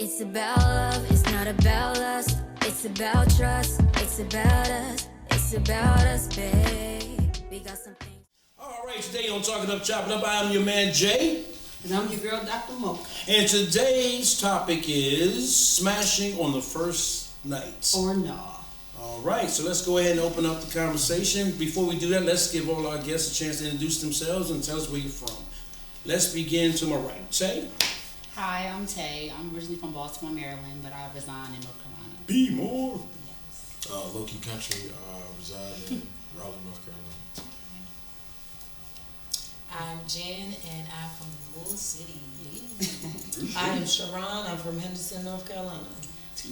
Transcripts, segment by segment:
It's about love, it's not about lust. It's about trust, it's about us. It's about us, babe. We got something. All right, today on Talking Up, Chopping Up, I'm your man Jay. And I'm your girl, Dr. Mo. And today's topic is smashing on the first night. Or no. All right, so let's go ahead and open up the conversation. Before we do that, let's give all our guests a chance to introduce themselves and tell us where you're from. Let's begin to my right. Tay? Hi, I'm Tay. I'm originally from Baltimore, Maryland, but I reside in North Carolina. Be more. Yes. Low-key country, reside in Raleigh, North Carolina. I'm Jen, and I'm from Bull City. I am Sharon. I'm from Henderson, North Carolina.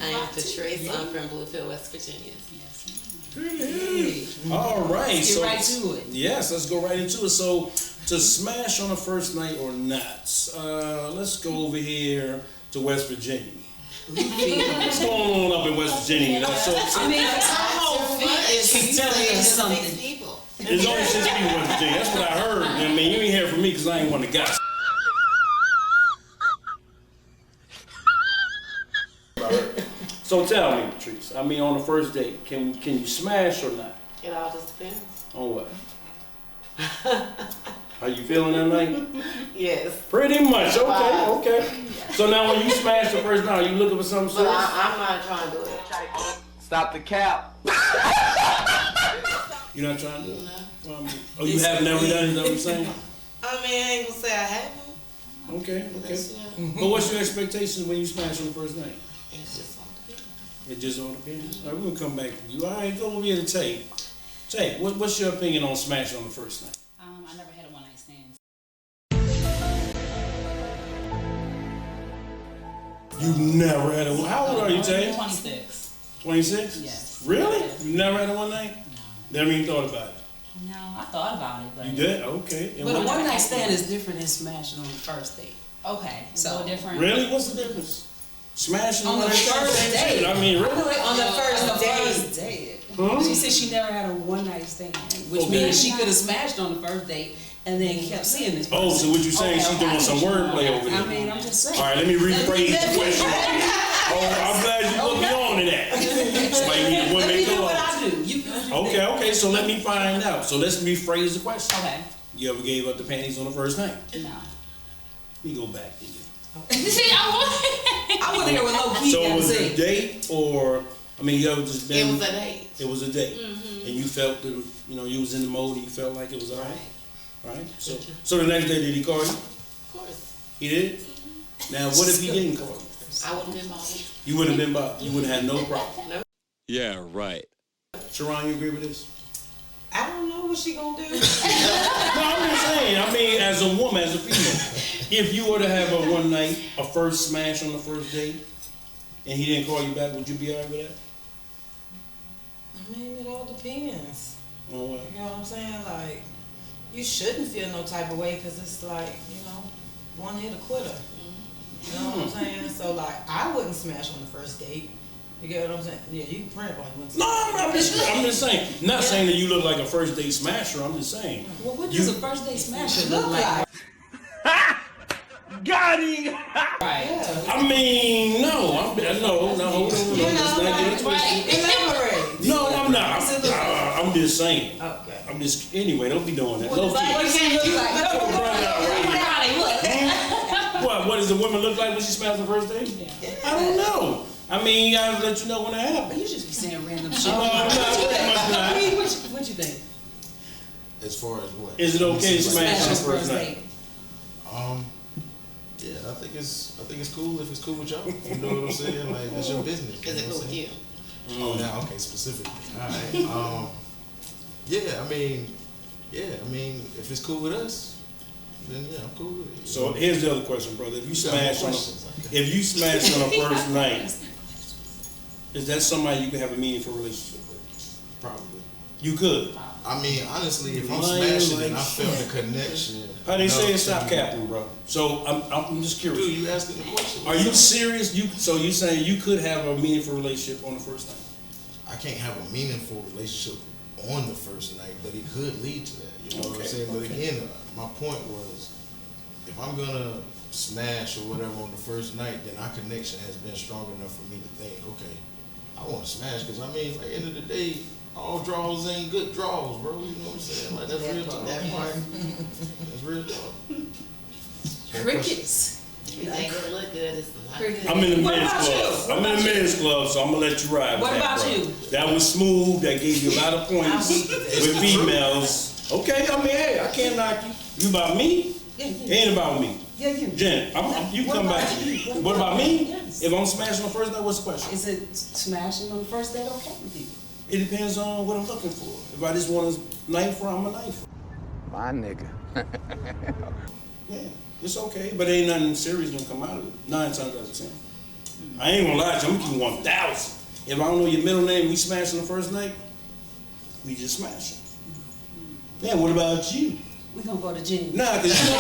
I am Patrice. I'm from Bluefield, West Virginia. Yes. All right. Let's get right to it. Yes, let's go right into it. So, to smash on the first night or not, let's go over here to West Virginia. What's going on up in West Virginia? You know, I mean, our whole feet is telling us something. People. There's only 6 people in West Virginia. That's what I heard. I mean, you ain't hear from me because I ain't one of the guys. So tell me, Patrice. I mean, on the first date, can you smash or not? It all just depends. On what? How you feeling that night? Yes. Pretty much. Okay. So now, when you smash the first night, are you looking for something But serious? I'm not trying to do it. Stop the cap. You're not trying to do it? No. Oh, you have never done it? Is that what you're saying? I mean, I ain't gonna say I haven't. Okay. That's, yeah, But what's your expectations when you smash on the first night? it's just on the people. It just all depends. All right, we're gonna come back to you. All right, go over here to Tay. Tay, what's your opinion on smashing on the first night? I never had a one-night stand. You never had a. How old are you, Tay? 26. 26? Yes. Really? You never had a one night? No. Never even thought about it. No, I thought about it, but You did? Okay. And But a what- one-night stand is different than smashing on the first date. okay, it's a So, little different. Really? What's the difference? Smashing On the first date. I mean, really? On the On first the date. first date. Huh? She said she never had a one-night stand, which Okay. means she could have smashed on the first date and then kept seeing this person. Oh, so what you saying? Okay, She's doing some wordplay over there. I mean, I'm just saying. All right, let me rephrase the question. Oh, I'm glad you put me on to that. Somebody need a Let me woman do go what on. I do. You do Okay, so let me find out. So let's rephrase the question. Okay. You ever gave up the panties on the first night? No. Let me go back to you. See, I want to hear what low key So got to was it a say. date or, I mean, you ever just been? It was a date. It was a date. And you felt that, you know, you was in the mode and you felt like it was all right? Right? So the next day, did he call you? Of course. He did? Now, what if he didn't call you? I wouldn't have been bothered. You wouldn't have been bothered. You wouldn't have had no problem. Yeah, right. Sharon, you agree with this? I don't know what she gonna do. No, I'm just saying. I mean, as a woman, as a female, if you were to have a one night, a first smash on the first date, and he didn't call you back, would you be all right with that? I mean, it all depends. On what? You know what I'm saying? Like, you shouldn't feel no type of way because it's like, you know, one hit a quitter. You know what I'm saying? So, like, I wouldn't smash on the first date. You get what I'm saying? Yeah, you can print like one. No, I'm just saying. Not saying that you look like a first date smasher. I'm just saying. Well, what does a first date smasher Look like. Got him. right. I mean, no, hold on. Let's not get it twisted. Elaborate. No, I'm not. I'm just saying. Okay. I'm just anyway. Don't be doing that. Low What key. does she look like? What does a woman look like when she smashes the first date? I don't know. I mean, I'll let you know when it happens. You just be saying random shit. I'm not. I mean, what you think? As far as what? Is it okay to smash on the Smash first night? Yeah, I think it's cool if it's cool with y'all. You know what I'm saying? Like, that's your business. Is it know cool what I'm with you? saying? Oh, now, okay, specifically. All right. Yeah, I mean, if it's cool with us, then yeah, I'm cool with it. So here's the other question, brother. If you You got more smash on questions, okay. if you smash on a first night, is that somebody you can have a meaningful relationship with? Probably. You could. I mean, honestly, if I'm Lying smashing like and I felt shit. the connection. How they say no, it, stop capping, bro. So I'm just curious. Dude, you asking the question. Are you serious? So you saying you could have a meaningful relationship on the first night? I can't have a meaningful relationship on the first night, but it could lead to that. You know what I'm Okay, saying? But okay. again, my point was, if I'm gonna smash or whatever on the first night, then our connection has been strong enough for me to think, okay, I want to smash. Because I mean, at the end of the day, all draws ain't good draws, bro. You know what I'm saying? Like, that's real talk. That's real talk. Crickets. You think it look good? It's a lot. Crickets. I'm in the What men's about club. you? I'm in the men's club, so I'm gonna let you ride. What with that, about bro. you? That was smooth. That gave you a lot of points with females. Okay, I mean, hey, I can't knock you. You about me? Yeah, It yeah. ain't about me. Yeah, you. Jen, you What come about back to me. you? What about me? Yes. If I'm smashing on the first night, what's the question? Is it smashing on the first date okay with you? It depends on what I'm looking for. If I just want a knife, I'm a knife. My nigga. Yeah, it's okay, but ain't nothing serious gonna come out of it. 9 times out of 10. I ain't gonna lie to you, I'm gonna keep 1,000. If I don't know your middle name, we smashing the first night, we just smashing. Yeah, what about you? We gonna go to Jenny. Nah, cause you no.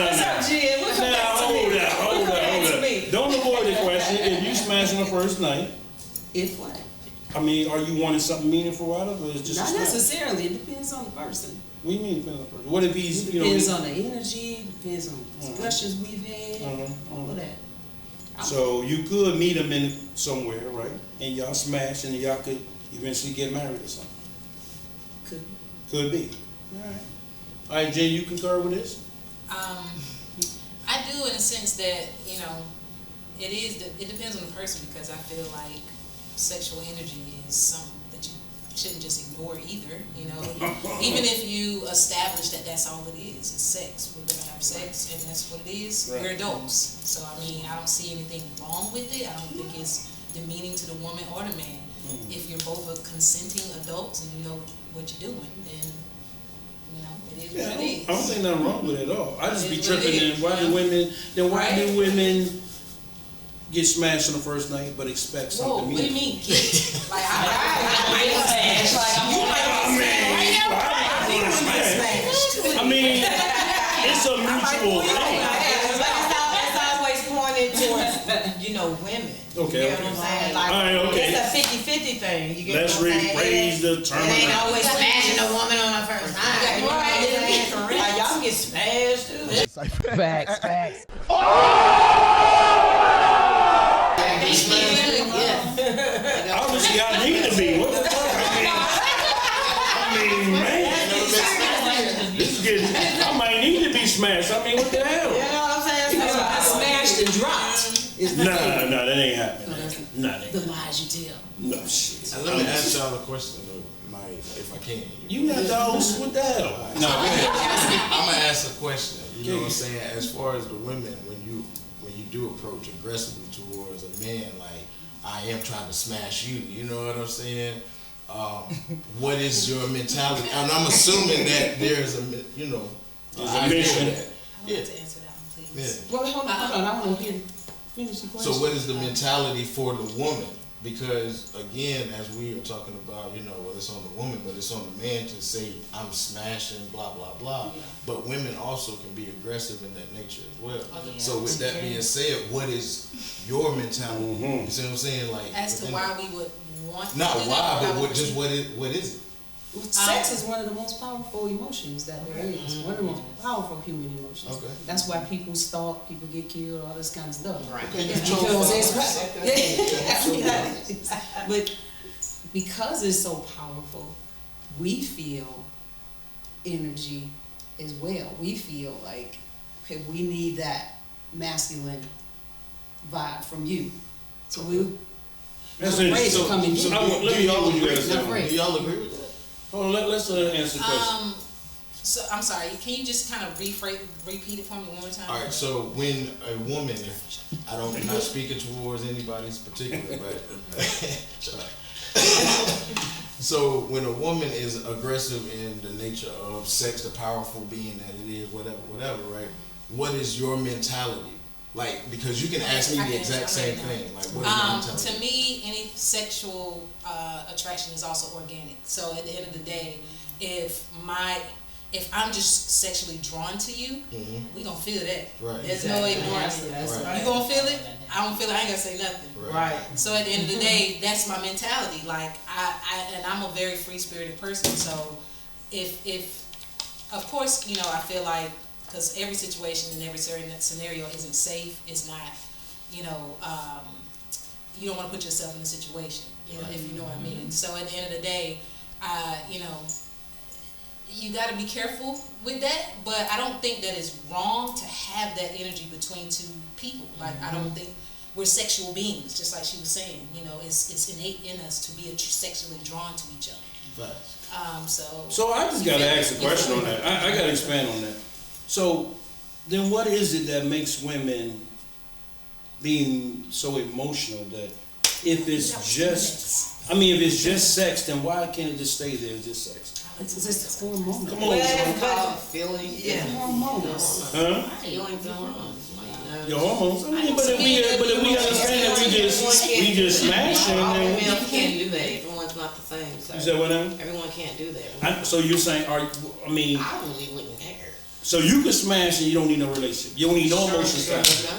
What's up, Jen? What's up? Now, hold Ask up. me. Don't avoid the question. If you smashing the first night, If what? I mean, are you wanting something meaningful out of it, or is it just a Not smash? necessarily. It depends on the person. What do you mean depends on the person? What if he's, It you know, depends on the energy. Depends on the discussions we've had. All of that. so you could meet him in somewhere, right? And y'all smash, and y'all could eventually get married or something. Could be. All right, Jen, you concur with this? I do in a sense that, you know, it depends on the person, because I feel like sexual energy is something that you shouldn't just ignore either, you know. Even if you establish that that's all it is, it's sex. We're gonna have sex and that's what it is. Right. We're adults. So I mean, I don't see anything wrong with it. I don't think it's demeaning to the woman or the man. If you're both a consenting adults and you know what you're doing, then you know, it is Yeah, what it is. I don't think nothing wrong with it at all. I just It be is what it tripping, is, and why you know? why do Right. women get smashed on the first night but expect Whoa, something what do you meaningful? mean, kid? Like, I smash. Like, I'm I mean, it's a mutual thing. It's always pointed towards, you know, women. Okay, You know what I'm saying? Like, All right, okay. it's a 50-50 thing. You get Let's what I'm saying? rephrase the It ain't terminology. always smashing a woman on her first night. You know what I'm saying? Correct. Like, y'all get smashed too. Facts. Obviously, I need to be. What the fuck? I mean, man, this is getting. I might need to be smashed. I mean, what the hell? You know what I'm saying? So, Smashed and dropped. Is the thing. Nah, that ain't happening. Nah, that The ain't. lies you tell. No shit. Let me ask y'all a question though, Mike, if I can. You not the host. What the hell? No, I'm gonna ask a question. You know what I'm saying? As far as the women, when you do approach aggressively towards a man, like I am trying to smash you. You know what I'm saying? What is your mentality? And I'm assuming that there's There's a idea mission. of that. I want to answer that one, please. Yeah. Well, hold on. I want to hear. Finish the question. So what is the mentality for the woman? Because again, as we are talking about, you know, well, it's on the woman, but it's on the man to say, I'm smashing, blah, blah, blah. Yeah. But women also can be aggressive in that nature as well. Oh, yeah. So with that being said, what is your mentality? You see what I'm saying? Like, As to within why that- we would want not to do why, that, but or what, just what is it? Sex is one of the most powerful emotions that there is. One of the most powerful human emotions. Okay. That's why people stalk, people get killed, all this kind of stuff. Right. Because it's but because it's so powerful, we feel energy as well. We feel like, okay, we need that masculine vibe from you. So we That's not afraid interesting. to come in So here. let me hear what you guys Not say. afraid. Do y'all agree with that? Hold on, let's answer the question. So I'm sorry. Can you just kind of repeat it for me one more time? All right, so when a woman, if I'm not speaking towards anybody's particular, but shut up. So when a woman is aggressive in the nature of sex, the powerful being that it is, whatever, right? What is your mentality? Like, because you can ask me the exact same thing. Like, what is your mentality? To me, any sexual attraction is also organic. So at the end of the day, if I'm just sexually drawn to you, we gonna feel that. Right. There's no ignoring it. Right. You gonna feel it? I don't feel it. I ain't gonna say nothing. Right. So at the end of the day, that's my mentality. Like and I'm a very free spirited person. So if of course, you know, I feel like because every situation and every certain scenario isn't safe. It's not, you know, you don't want to put yourself in a situation, you know, if you know what I mean. So at the end of the day, you know, you got to be careful with that, but I don't think that it's wrong to have that energy between two people. Like, I don't think we're sexual beings, just like she was saying, you know, it's innate in us to be sexually drawn to each other. So I just got to ask a question on that. I got to expand on that. So then what is it that makes women being so emotional that if it's just, I mean, if it's just sex, then why can't it just stay there as just sex? It's just hormonal. Come on, Well, Sean. it's called feeling. Yeah. Hormones. Huh? Feelings and hormones. Your hormones. I mean, but if we understand that we just smashing, All then females can't do that. Everyone's not the same. So you said what now? everyone can't do that. So you're saying, I mean, I really wouldn't care. so you can smash and you don't need no relationship. You don't need no emotion Sure, stuff. sure.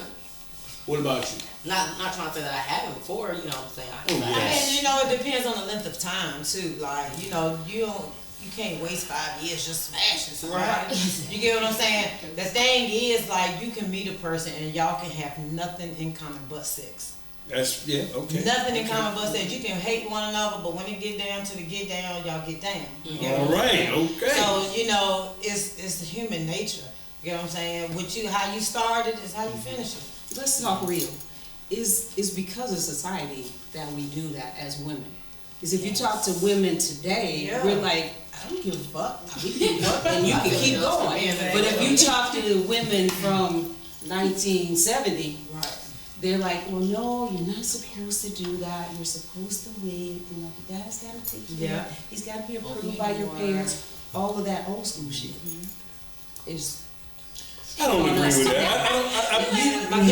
What about you? Not trying to say that I haven't before. You know what I'm saying? Oh, yes. And you know, it depends on the length of time too. Like, you know, you can't waste 5 years just smashing somebody. Right. You get what I'm saying? The thing is, like, you can meet a person and y'all can have nothing in common but sex. That's, yeah, okay. Nothing in common but sex. You can hate one another, but when it get down to the get down, y'all get down. You get All what I'm right, saying? okay. So, you know, it's the human nature. You know what I'm saying? With you, how you started is how you finish it. Let's talk real. It's because of society that we do that as women. Because if you talk to women today, Yeah. we're like, I don't give a fuck. We can fuck and you can keep going. But if you talk to the women from 1970, Right. they're like, well, no, you're not supposed to do that. You're supposed to wait. You know, the guy's got to take care. Yeah. He's got to be approved by your parents. All of that old school shit is. I don't agree with that. No.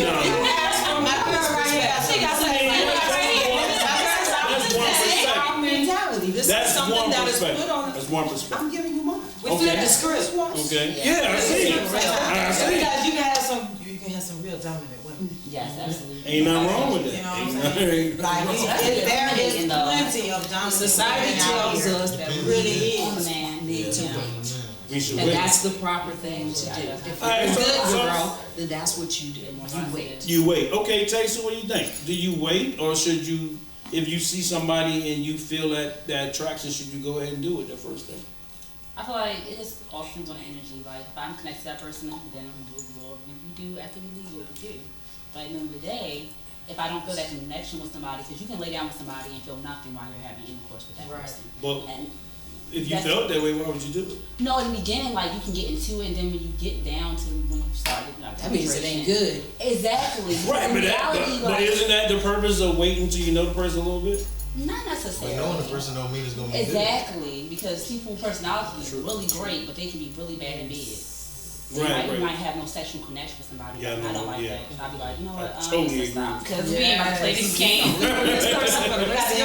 That's one perspective. Our mentality. This That's is something one that is perspective. put on. That's one perspective. I'm giving you mine. We flip the script. Okay. Yeah, I see it. I see it. Because you can have some real dominant women. Yes, absolutely. Ain't nothing wrong with that. You know what I'm Ain't saying? nothing- Like, there is plenty of dominant Society women out tells here. us that It we really on the is. man need to wait. We should And wait. that's the proper thing to do. If you're Alright, a good so- girl, then that's what you do. You wait. You wait. Okay, Taysom, what do you think? Do you wait, or should you, if you see somebody and you feel that attraction, should you go ahead and do it the first thing? I feel like it just all depends on the energy. Like, if I'm connected to that person, then we'll do after we leave what we do. But at the end of the day, if I don't feel that connection with somebody, because you can lay down with somebody and feel nothing while you're having intercourse with that Right. person. Well, And if you felt that way, why would you do it? no, in the beginning, like, you can get into it, and then when you get down to when you start, like, That means it ain't good. Exactly. Right, In but reality, but isn't that the purpose of waiting until you know the person a little bit? not But necessarily. knowing the person don't mean it's gonna be good. Exactly, because people's personality is really great, but they can be really bad in bed. So Right, you right. might have no sexual connection with somebody. Yeah, I no, don't like yeah. that. Because I'll be like, you know what, I totally let's stop. agree. Because we ain't about to play this game. Okay. Yes,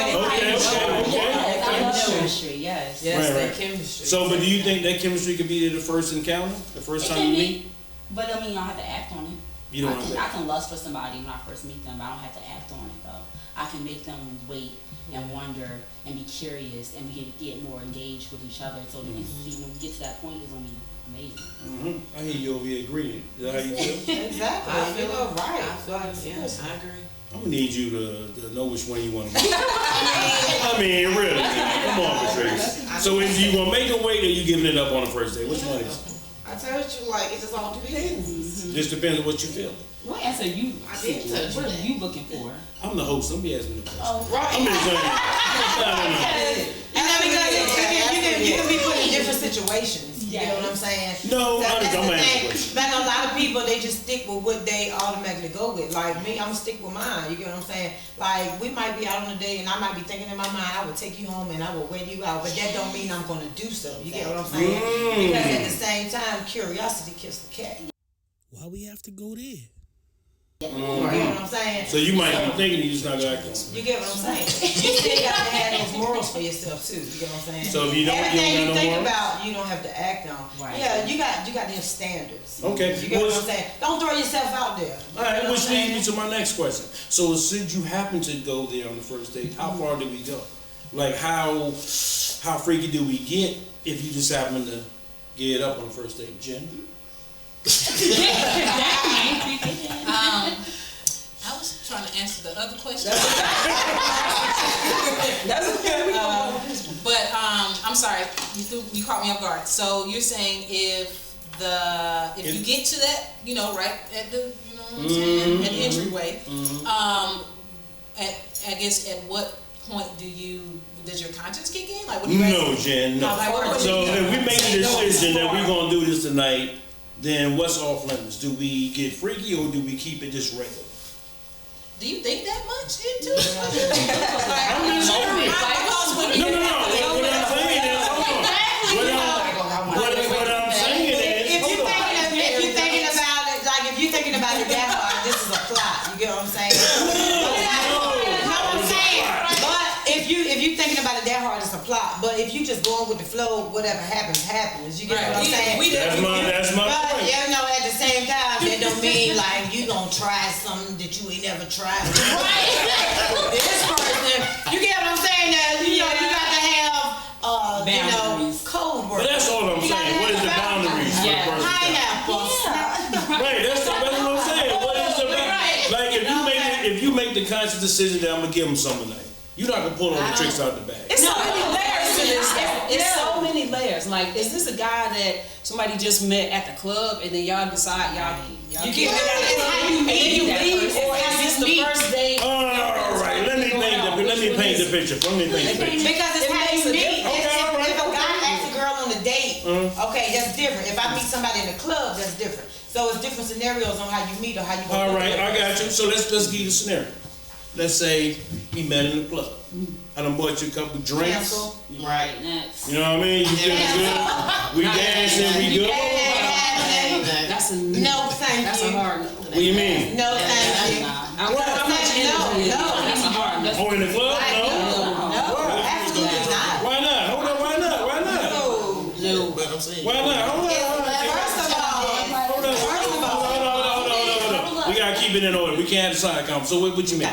I love Chemistry. chemistry, yes. Yes, Right, that right. chemistry. So, but do you think that chemistry could be there the first encounter, the first It time can you be, meet? but I mean, I have to act on it. You don't I have can, to. I can lust for somebody when I first meet them, but I don't have to act on it though. I can make them wait and wonder and be curious, and we can get more engaged with each other. So the intimacy, when we get to that point, is gonna be amazing. I hear you over here agreeing. Is that how you feel? Exactly. I You feel know, right. I feel like, yes, I agree. I'm gonna need you to know which one you want to be. I mean, really, man. Come on, Patrice. So if you gonna make a wait, or you giving it up on the first day? Which one is it? I told you, like, it just all depends. Just depends on what you feel. What answer you I did seeking? touch What that. are you looking for? I'm the host. Don't be asking me the question. Oh, I'm just saying. And I mean, because you can be put in different situations. You know what I'm saying? No, That's I'm the asking thing. questions. But a lot of people, they just stick with what they automatically go with. Like me, I'm gonna stick with mine. You get what I'm saying? Like, we might be out on a date and I might be thinking in my mind, I would take you home and I will wear you out, but that don't mean I'm gonna do so. You get what I'm saying? Because at the same time, curiosity kills the cat. Why we have to go there? You get what I'm saying? So you might be thinking you just not gonna act on it. You get what I'm saying? You still got to have those morals for yourself too. You get what I'm saying? So if you don't Everything you got no think morals? about, you don't have to act on. Right. Yeah, you got to have standards. Okay. You get what Well, I'm saying? Don't throw yourself out there. All right, You know which what I'm leads me saying? to my next question. So, since you happen to go there on the first date, how far did we go? Like, how freaky do we get if you just happen to get up on the first date, Jen? I was trying to answer the other question. That's okay. We can go with this one. But I'm sorry, you caught me off guard. So you're saying if you get to that, right at the, what I'm saying, at the entryway, I guess at what point does your conscience kick in? Like, what do you No, Jen, no. So if we make the decision that we're gonna do this tonight, then what's off limits? Do we get freaky or do we keep it just regular? Do you think that much into it? I'm just serious. No. What I'm saying is, hold on. What I'm saying is, If you're thinking about it, like if you're thinking about it that hard, this is a plot. You get what I'm saying? I'm saying. But if you're thinking about it that hard, it's a plot. But if you just going with the flow, whatever happens, happens. You get what I'm saying? that's my But point. at the same time, that don't mean like you gonna try something that you ain't never tried. This person, you get what I'm saying? That you got to have code words. But that's all I'm saying. What is the boundaries for the person? Pineapple. Right, that's what I'm saying. What is the boundaries? Like if you make the conscious decision that I'm gonna give him something tonight, you're not gonna pull all the tricks out the bag. It's so many layers to this. It's so many layers. Like, is this a guy that somebody just met at the club and then y'all decide y'all You get how you meet you that leave, person. or is this the first date? All right. Let me paint the picture. Because it's how you meet. Okay, If a guy asks a girl on a date, okay, that's different. If I meet somebody in the club, that's different. So it's different scenarios on how you meet or how you. All right, I got you. So let's give you the scenario. Let's say we met in the club. I done bought you a couple drinks. Cancel. Right, next. You know what I mean? You feeling good? We dancing, we good? That's a No, thank That's you. a hard no. What do you mean? No, thank you. How much energy is that? That's a hard no. Oh, in the club? No, absolutely not. Why not? Hold on, why not? No. But I'm saying, Why not? Hold on. We gotta keep it in order. We can't have the side comment. So what you mean?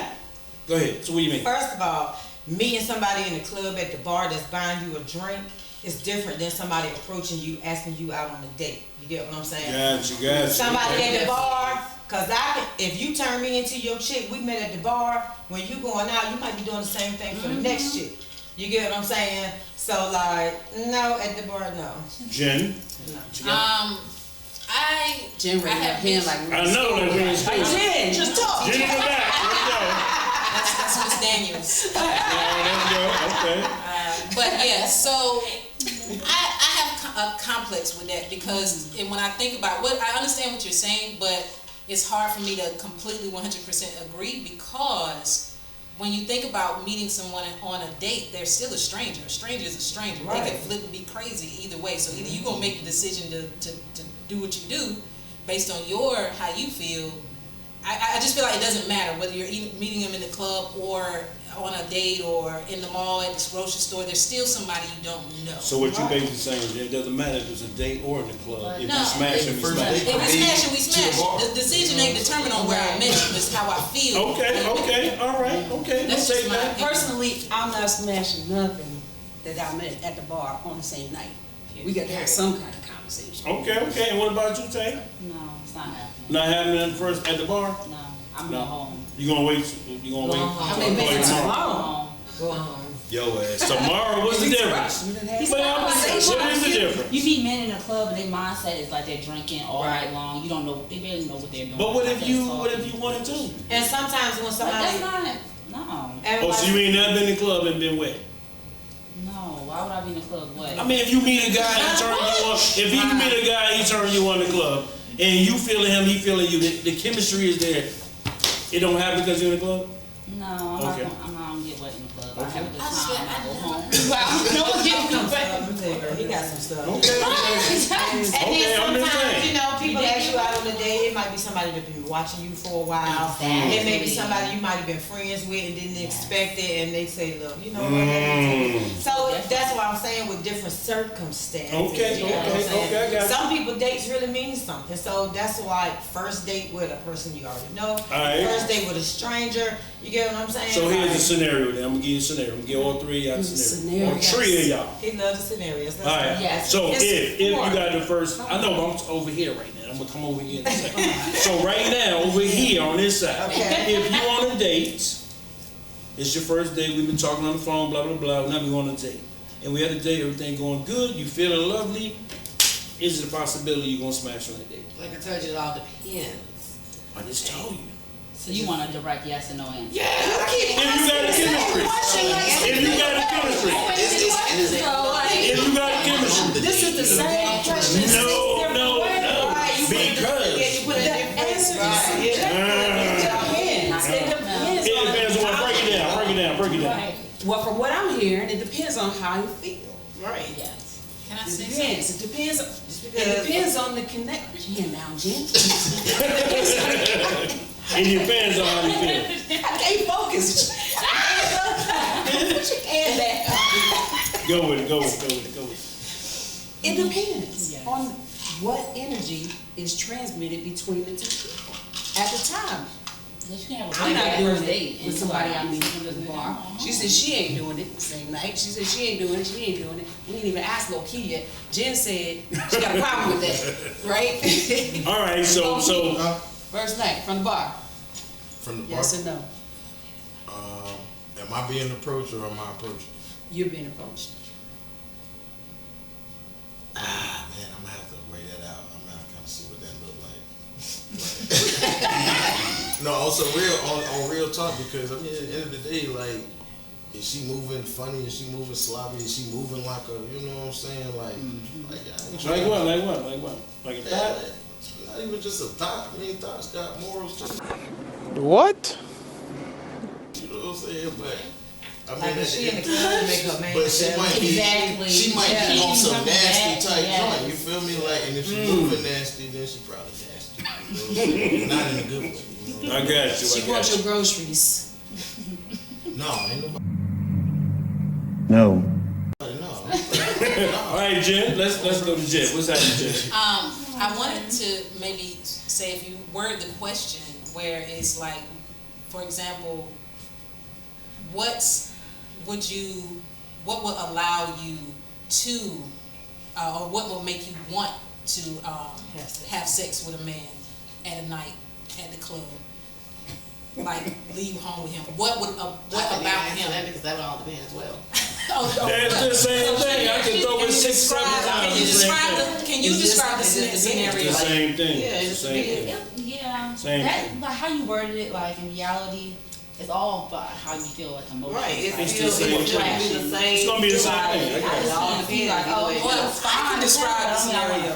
Go ahead. So what you mean? First of all, meeting somebody in the club at the bar that's buying you a drink is different than somebody approaching you, asking you out on a date. You get what I'm saying? Gotcha. Somebody at the bar, cause if you turn me into your chick, we met at the bar, when you going out, you might be doing the same thing for the next chick. You get what I'm saying? So like, no, at the bar, no. Jen? Jen raised her hand like I know that we're in school. Jen, just talk. Jen in the back. That's Miss Daniels. Let's go. Okay. But yeah, so I have a complex with that because when I think about I understand what you're saying, but it's hard for me to completely 100% agree because when you think about meeting someone on a date, they're still a stranger. A stranger is a stranger. Right. They can flip and be crazy either way. So either you're gonna make the decision to do what you do based on how you feel. I just feel like it doesn't matter whether you're meeting them in the club or on a date or in the mall at the grocery store. There's still somebody you don't know. So what you basically saying is it doesn't matter if it's a date or in the club. If No. you smash, we smash. If we smash, we smash. The decision ain't determined on where I met you. It's how I feel. Okay, all right, okay. That's just my opinion. Personally, I'm not smashing nothing that I met at the bar on the same night. We got to have some kind of conversation. Okay. And what about you, Tay? No, it's not happening. Not having it first at the bar? No, I'm No. going home. You gonna wait? You gonna wait? I mean, maybe tomorrow. Go on. yo ass. Tomorrow, what's the difference? What is the difference? You meet men in a club and their mindset is like they're drinking all night long. You don't know, they barely know what they're doing. But what if They're you talking. wanted to? And sometimes when But somebody, that's not, no. Oh, so you ain't never been in the club and been wet? No, why would I be in a club? What? I mean, if you meet a guy, he turn you on. If you meet a guy, he turn you on the club, and you feeling him, he feeling you. The chemistry is there. It don't happen because you're in the club. No, I'm Okay. not gonna get wet in the club. I have a good I just time. feel- I go home. he got some stuff. Okay. And Okay, then I'm just sometimes, saying. people ask you out on a date, it might be somebody that's been watching you for a while. Exactly. It may be somebody you might have been friends with and didn't expect it, and they say, look, you know what? So that's why I'm saying with different circumstances. Okay, you know what I'm saying? I got you. Some people dates really mean something. So that's why first date with a person you already know, Alright. first date with a stranger, you get what I'm saying? So here's the Like, scenario. Then I'm gonna give you a scenario. I'm gonna give all three of y'all a scenario. Or three of y'all. he loves the scenarios. Let's All go. right. Yes. So It's if you four. got the first, I know I'm over here right now. and I'm gonna come over here in a second. So right now, over here on this side, if you on a date, it's your first date, we've been talking on the phone, blah, blah, blah, now we on a date. And we had a date, everything going good, you feeling lovely, is it a possibility you're gonna smash on that date? Like I told you, it all depends. I just told you. So you want a direct yes or no answer? Yeah, If you got the chemistry. If you got the chemistry. If you got the chemistry. This is the same question. No. Because it depends on what. Break it down. Well, from what I'm hearing, it depends on how you feel. Right. Yes. Can I It say depends. something? It depends on the connect. Here now, Jen. It depends on how you feel. I can't focus. And that. Go with it. It depends on what energy is transmitted between the two people at the time. But you can have a I'm not great doing first date it with somebody I meet at the bar. She said she ain't doing it the same night. She said she ain't doing it. We didn't even ask Lil Key yet. Jen said she got a problem with that, right? All right, so First night from the bar. From the bar. Yes or no? Am I being approached or am I approaching? You're being approached. Ah, man, I'm gonna have to weigh that out. I'm gonna kind of see what that look like. No, also on real talk, because I mean, at the end of the day, like, is she moving funny? Is she moving sloppy? Is she moving like a, you know what I'm saying? Like, like what? Like a thought? Not even just a thought. I mean, thoughts got morals too. What? You know what I'm saying? But I mean, Like, if she in the club to make her man. but she might be, Exactly. she might be on some nasty type Yes. joint. You feel me? Like, and if she moving nasty, then she probably nasty. You know? Not in a good way. You know? I got you. She wants your groceries. No, ain't nobody. No. No. All right, Jen. Let's go to Jen. What's happening, Jen? I wanted to maybe say, if you word the question where it's like, for example, what would allow you to, or what would make you want to have sex with a man at a night at the club? Like, leave home with him. What about him? Because that would all depend as well. That's the same thing. I can throw it 6-7 times. Can you describe the scenario? It's the same thing. Yeah, It's it's the same thing. Yeah. Same That, thing. like how you worded it, like in reality, it's all about how you feel, like emotionally. Right. It It's feels the same it's gonna be thing. the same. It's gonna be the same thing. I I got just it. can't be like, oh, Well, well, I can describe the scenario.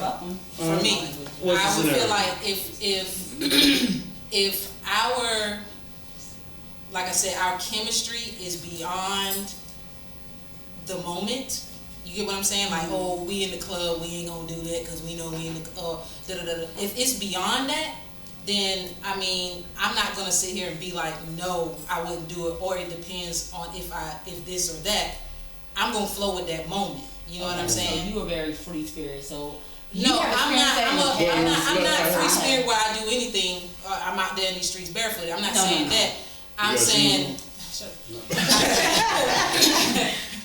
For me, What's the I would scenario? feel like if our, like I said, our chemistry is beyond the moment. You get what I'm saying? Like, oh, we in the club, we ain't gonna do that because we know we in the da-da-da-da. If it's beyond that, then I mean, I'm not gonna sit here and be like, no, I wouldn't do it, or it depends on if this or that. I'm gonna flow with that moment. You know what I'm So saying? you are very free spirit. So No, I'm not free spirit. spirit where I do anything. I'm out there in these streets barefooted. I'm not No, saying no. that. I'm Yeah, saying.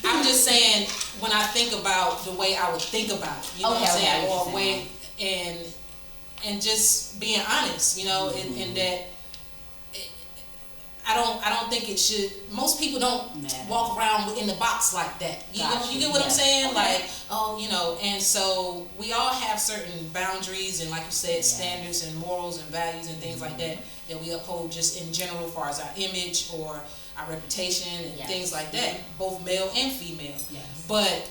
I'm just saying when I think about the way I would think about it. You know what I'm Okay, saying? I Or get what you're way and just being honest. You know, and that. I don't think it should. Most people don't Matter. walk around in the box like that. You get what I'm Yes. saying? Okay. Like, oh, you know. And so we all have certain boundaries and, like you said, standards and morals and values and things like that we uphold just in general, as far as our image or our reputation and Yes. things like that, both male and female. Yes. But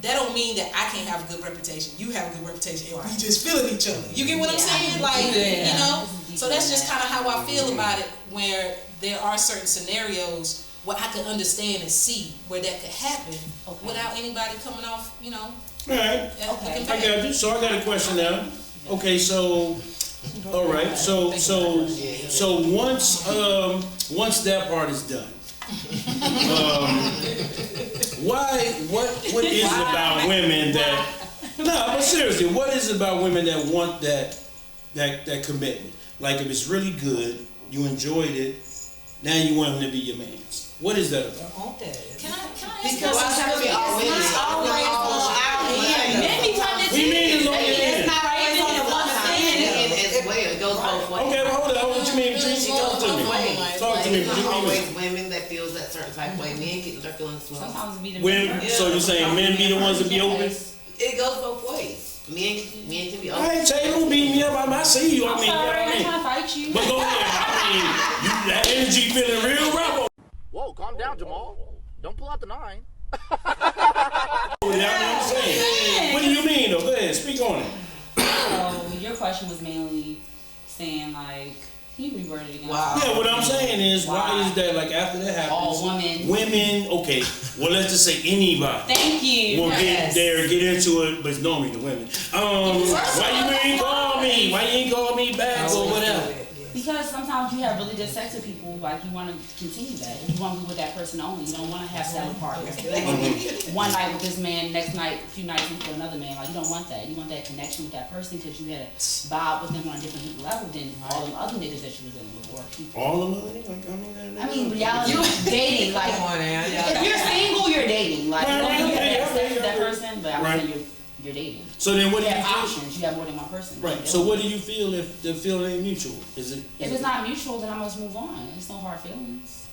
that don't mean that I can't have a good reputation. You have a good reputation, and we just feeling each other. You get what I'm Yeah. saying? Like, Yeah. you know. It's So that's deeper just than kind of how I feel about it, where there are certain scenarios where I could understand and see where that could happen Okay. without anybody coming off, you know. All right. As Okay. looking I bad. got you. So I got a question now. Okay, so all right. So once that part is done, what is it about women that? No, but seriously, what is it about women that want that commitment? Like, if it's really good, you enjoyed it, now you want him to be your man's. What is that about? Want that. Can I ask Because you I have to be always It's not always on our end. Men be trying to We mean it's on your It's end. not always on the woman's end. it's not give me- always women that feels that certain type of way. Men get their feelings well. Sometimes it be the When, men. so you're saying men be the ones that be open? It goes both ways. Men can be I open. ain't tell you, don't beat me up. I see you. I I'm mean, you know sorry, what I I'm mean? trying to fight you. But go ahead. I mean, that energy feeling real rough. Whoa, calm down, Jamal. Don't pull out the 9. What I'm saying. What do you mean though? Go ahead, speak on it. So your question was mainly saying like, he reworded it again. Wow. Yeah, what I'm saying is, why is that like after that happens? All women. Women, okay. Well, let's just say anybody. Thank you. Will get there, get into it, but it's normally the women. Why you ain't call me? Why you ain't call me back or whatever? Because sometimes you have really good sex with people, like you want to continue that. You want to be with that person only. You don't want to have several partners. One night with this man, next night, a few nights with another man. Like you don't want that. You want that connection with that person because you had a vibe with them on a different level than all them other niggas that you were dealing with or people. All of them? I mean, reality, dating. Like Come on now, y'all. if you're single, you're dating. Like you Right, don't right, have right, sex with that right. person, but I'm Right. saying you're dating. So then what do You you have feel? options. You have more than one person. Right. So what do you feel if the feeling ain't mutual? Is it? If it's not mutual, then I must move on. It's no hard feelings.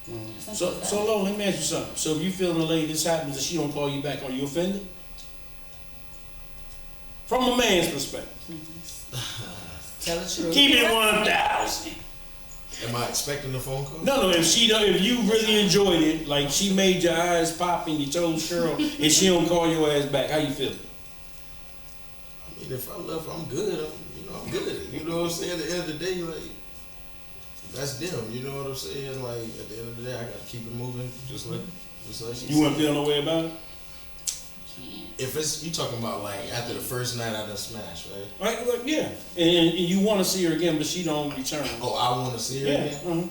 Simple So, as that. so Lo, let me ask you something. So if you feeling the lady this happens and she don't call you back, are you offended? From a man's perspective. Tell the truth. Keep it 1,000. Am I expecting a phone call? No, if you really enjoyed it, like she made your eyes pop and your toes curl, and she don't call your ass back, how you feel? I mean, if I left, I'm good. I'm good. You know what I'm saying? At the end of the day, like, that's them. You know what I'm saying? Like, at the end of the day, I gotta keep it moving, just like she You wouldn't said. feel no way about it? Can't. If it's you talking about like after the first night I done smashed, right? Right, like, yeah. And you want to see her again, but she don't return. Oh, I want to see her Yeah. again.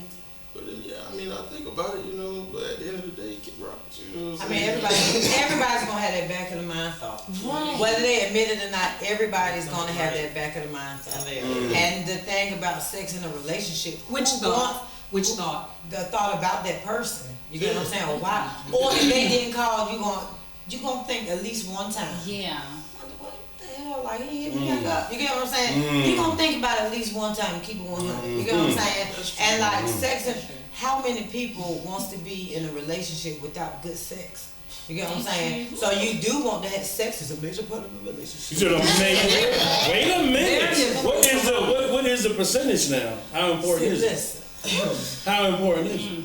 But then, yeah, I mean, I think about it, you know. But at the end of the day, keep rocking. You know what I I'm mean, saying? everybody's gonna have that back of the mind thought. Right. Whether they admit it or not, everybody's gonna have that back of the mind thought. And the thing about sex in a relationship, Which who thought? wants Which thought? the thought about that person? You get what I'm saying? Or why? Or if they didn't call, you gonna think at least one time. Yeah. What the hell? Like he hit me back up. You get what I'm saying? You gonna think about it at least one time and keep it 100. You get what I'm saying? And like sex, how many people wants to be in a relationship without good sex? You get what I'm saying? So you do want to have sex is a major part of a You relationship. should have made. Wait a minute. What is the percentage now? How important is it? Listen, How important is it?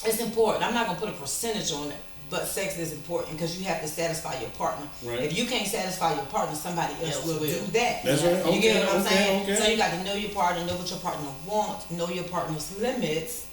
it's important. I'm not gonna put a percentage on it, but sex is important because you have to satisfy your partner. Right. If you can't satisfy your partner, somebody else will do that. That's right. You get what I'm Okay, saying? okay. So you got to know your partner, know what your partner wants, know your partner's limits.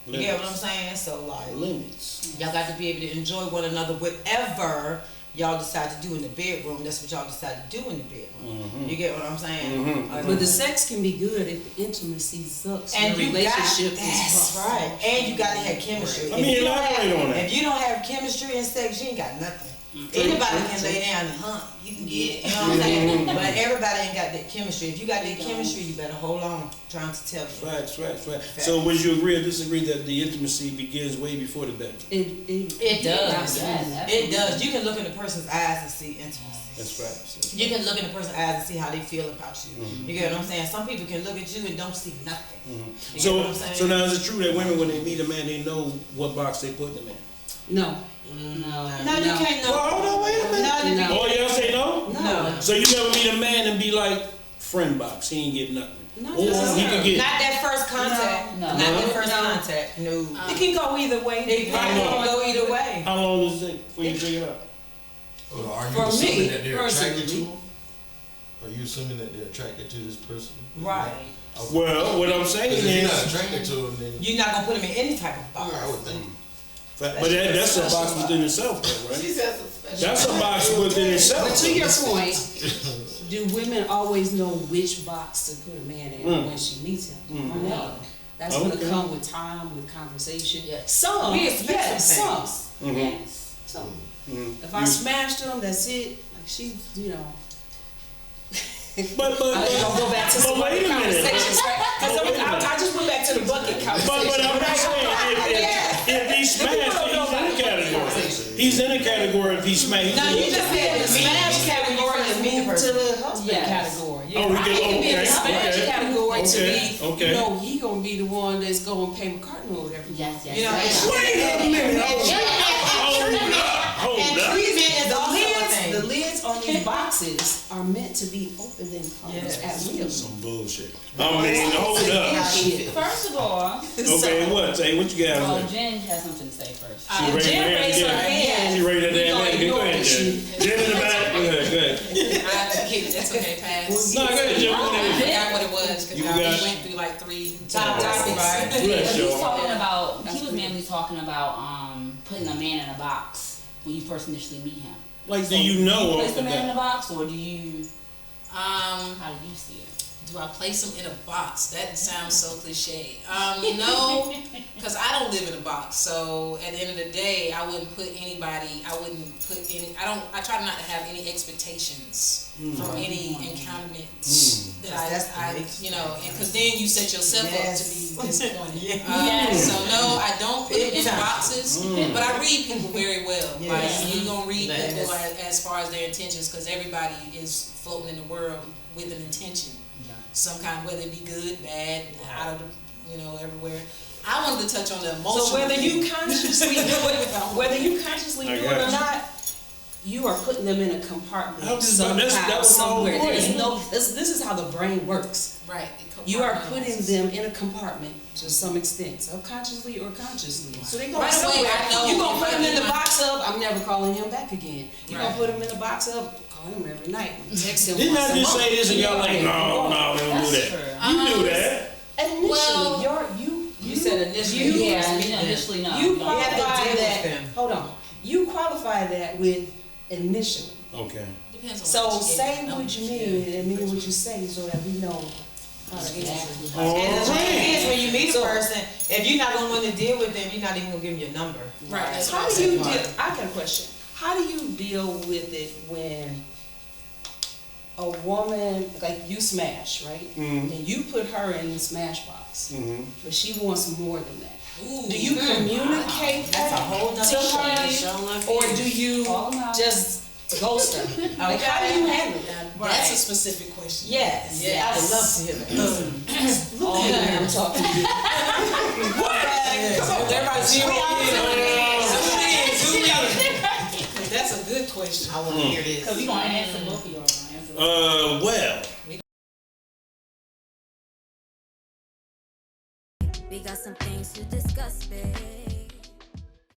You get what I'm saying? So like, Limits. y'all got to be able to enjoy one another, whatever y'all decide to do in the bedroom. That's what y'all decide to do in the bedroom. You get what I'm saying? But the sex can be good if the intimacy sucks. And the you relationship got, is that's rough. right. And you got to have chemistry. I mean, If you don't elaborate have- on that. If you don't have chemistry in sex, you ain't got nothing. Anybody can lay down and hunt. You can get, you know what I'm saying? But everybody ain't got that chemistry. If you got that chemistry, you better hold on. Trying to tell you. Facts. So would you agree or disagree that the intimacy begins way before the bedroom? It does. Yes, It does. You can look in the person's eyes and see intimacy. That's facts. You can look in the person's eyes and see how they feel about you. You get what I'm saying? Some people can look at you and don't see nothing. You get what I'm saying? So now is it true that women, when they meet a man, they know what box they put him in? No. No, you can't know. Well, hold on, wait a minute. No, Oh, y'all say no? no. So you never meet a man and be like, friend box, he ain't get nothing. No, Or he could get. Not that first contact. No. Not that first contact. No. It can go either way. It probably can go either way. How long does it take before you figure it out? Or are you For assuming me, that they're attracted to personally. him? Are you assuming that they're attracted to this person? Right. Okay. Well, what I'm saying Because if you're not is, attracted to him, then You're not gonna put them in any type of box. I would think. but that's a box within itself, though, She right? says it's special. That's a box within itself. But to your point, do women always know which box to put a man in when she meets him? No. That's Okay. gonna come with time, with conversation. Yes. Some, We expect yes, some some. Mhm. Yes. Some. Mhm. If I smashed them, that's it. Like she, you know. But I'm gonna go back to some wait a other minute. conversations, right? Because I just went back to the bucket conversation. But I'm just saying, if he smashed, he's in a category. He's in a category if he smashed. No, you just said the smash category is meet the person. the husband Yes. category. Oh, we He can be in the okay, smash okay, category to okay, be, okay. you know, he gonna be the one that's gonna pay McCartney or whatever. Yes, yes. You know, yes. Wait a minute, hold and up. treatment is also a thing. The lids on these boxes are meant to be opened and closed at will. Some bullshit. I mean, hold up. First of all, Okay, what? Say what you got? well, to say? Jen has something to say first. She raised Jen her raised her hand. hand. She raised her We damn gonna hand. Go ignore ahead, it. Jen. Jen in the back. Go ahead, go ahead. That's okay, pass. No, go ahead, Jen. Go I ahead. forgot what it was because You we got- went through like 3 Top topics. Right. Bless He's y'all. talking about, he was mainly talking about putting a man in a box when you first initially meet him. Like, do you know? Do you off place the the man in a bat? box, or do you, how Um, do you see it? do I place them in a box? That sounds so cliche. No, because I don't live in a box. So at the end of the day, I wouldn't put anybody. I try not to have any expectations from any encounterments That's that the I big you know, and because then you set yourself up to Yes. be disappointed. Yes. So no, I don't put them in Big time. boxes, but I read people very well. Yes. Like you gonna read Yes. people as far as their intentions, because everybody is floating in the world with an intention, some kind, whether it be good, bad, out of the, everywhere. I wanted to touch on the emotional. So whether you thing. consciously do it, whether you consciously I do got it or you. not, you are putting them in a compartment I was just- somehow, that was my whole somewhere. point. There's no. This is how the brain works. Right. You are putting them in a compartment to some extent, subconsciously or consciously. So they go Right away, somewhere. I know You gonna put them in the if I- box of I'm never calling him back again. You Right. gonna put them in the box of call him every night, text him. Didn't once I a just month. say this and y'all like, no, they don't do That's that. true. You do that. Initially, Well, You said initially. Yeah, initially no. You you don't. have to qualify deal with that. them. Hold on. You qualify that with initially. Okay. Depends on So what you say gave what you mean and mean what you say so that we know how to answer. All And the thing right. is, when you meet a So- person, if you're not gonna want to deal with them, you're not even gonna give them your number. Right. That's How what do I you said. deal, I got a question. How do you deal with it when a woman, like you smash, right? Mhm. And you put her in the smash box, Mm-hmm. but she wants more than that. Ooh. Do you communicate That's a that whole nother to show. her? Show enough Or years. do you Call 'em out. just ghost her? Like, how do you handle that? That's a specific question. Yes. Yes. I would love to hear that. Look at her, I'm talking to you. Come on, everybody zero in. Zoom in. That's a good question. I want to hear this. Cause we gonna answer both of y'all. Gonna answer. Well, We got some things to discuss, babe.